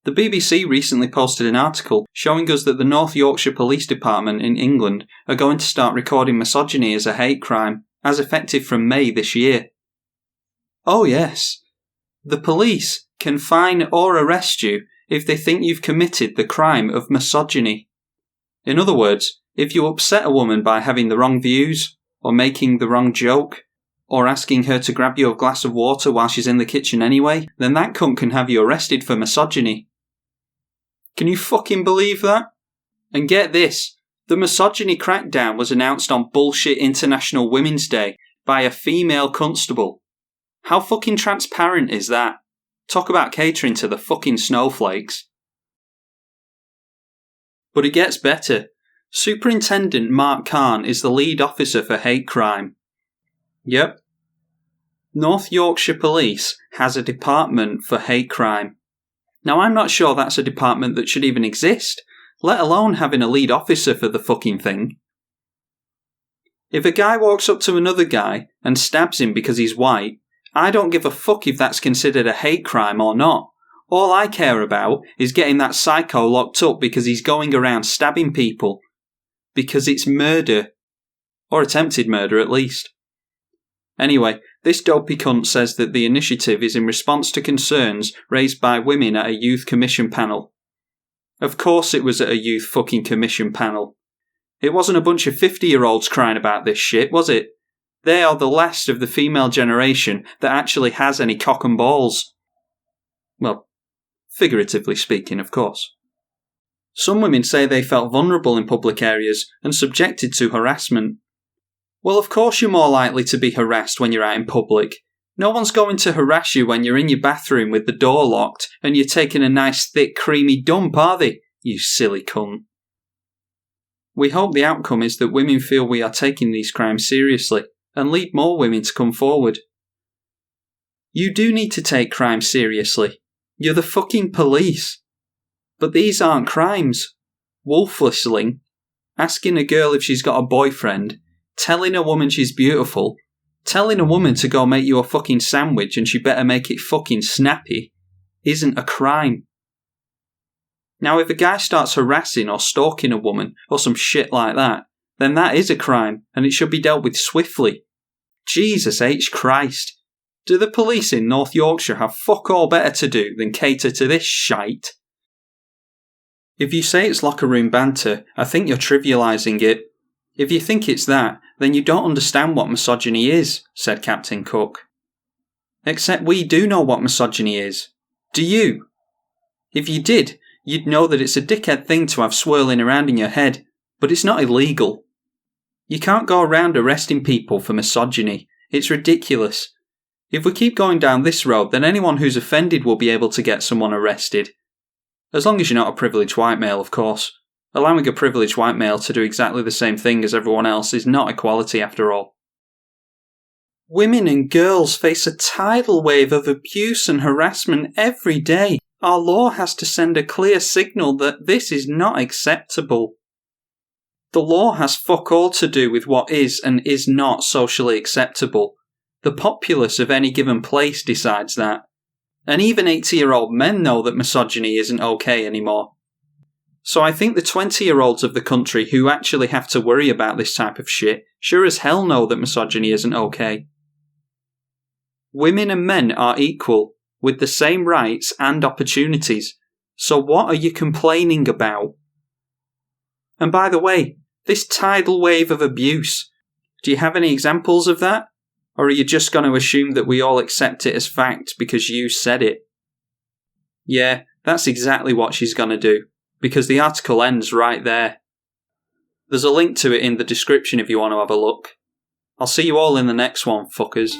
The BBC recently posted an article showing us that the North Yorkshire Police Department in England are going to start recording misogyny as a hate crime, as effective from May this year. Oh yes, the police can fine or arrest you if they think you've committed the crime of misogyny. In other words, if you upset a woman by having the wrong views, or making the wrong joke, or asking her to grab you a glass of water while she's in the kitchen anyway, then that cunt can have you arrested for misogyny. Can you fucking believe that? And get this, the misogyny crackdown was announced on bullshit International Women's Day by a female constable. How fucking transparent is that? Talk about catering to the fucking snowflakes. But it gets better. Superintendent Mark Khan is the lead officer for hate crime. Yep. North Yorkshire Police has a department for hate crime. Now, I'm not sure that's a department that should even exist, let alone having a lead officer for the fucking thing. If a guy walks up to another guy and stabs him because he's white, I don't give a fuck if that's considered a hate crime or not. All I care about is getting that psycho locked up because he's going around stabbing people. Because it's murder. Or attempted murder, at least. Anyway, this dopey cunt says that the initiative is in response to concerns raised by women at a youth commission panel. Of course it was at a youth fucking commission panel. It wasn't a bunch of 50-year-olds crying about this shit, was it? They are the last of the female generation that actually has any cock and balls. Well, figuratively speaking, of course. Some women say they felt vulnerable in public areas and subjected to harassment. Well, of course you're more likely to be harassed when you're out in public. No one's going to harass you when you're in your bathroom with the door locked and you're taking a nice thick creamy dump, are they? You silly cunt. We hope the outcome is that women feel we are taking these crimes seriously and lead more women to come forward. You do need to take crime seriously. You're the fucking police. But these aren't crimes. Wolf whistling, asking a girl if she's got a boyfriend, telling a woman she's beautiful, telling a woman to go make you a fucking sandwich and she better make it fucking snappy, isn't a crime. Now if a guy starts harassing or stalking a woman or some shit like that, then that is a crime and it should be dealt with swiftly. Jesus H. Christ. Do the police in North Yorkshire have fuck all better to do than cater to this shite? If you say it's locker room banter, I think you're trivialising it. If you think it's that, then you don't understand what misogyny is, said Captain Cook. Except we do know what misogyny is. Do you? If you did, you'd know that it's a dickhead thing to have swirling around in your head, but it's not illegal. You can't go around arresting people for misogyny. It's ridiculous. If we keep going down this road, then anyone who's offended will be able to get someone arrested. As long as you're not a privileged white male, of course. Allowing a privileged white male to do exactly the same thing as everyone else is not equality after all. Women and girls face a tidal wave of abuse and harassment every day. Our law has to send a clear signal that this is not acceptable. The law has fuck all to do with what is and is not socially acceptable. The populace of any given place decides that. And even 80-year-old men know that misogyny isn't okay anymore. So I think the 20-year-olds of the country who actually have to worry about this type of shit sure as hell know that misogyny isn't okay. Women and men are equal, with the same rights and opportunities. So what are you complaining about? And by the way, this tidal wave of abuse, do you have any examples of that? Or are you just going to assume that we all accept it as fact because you said it? Yeah, that's exactly what she's going to do, because the article ends right there. There's a link to it in the description if you want to have a look. I'll see you all in the next one, fuckers.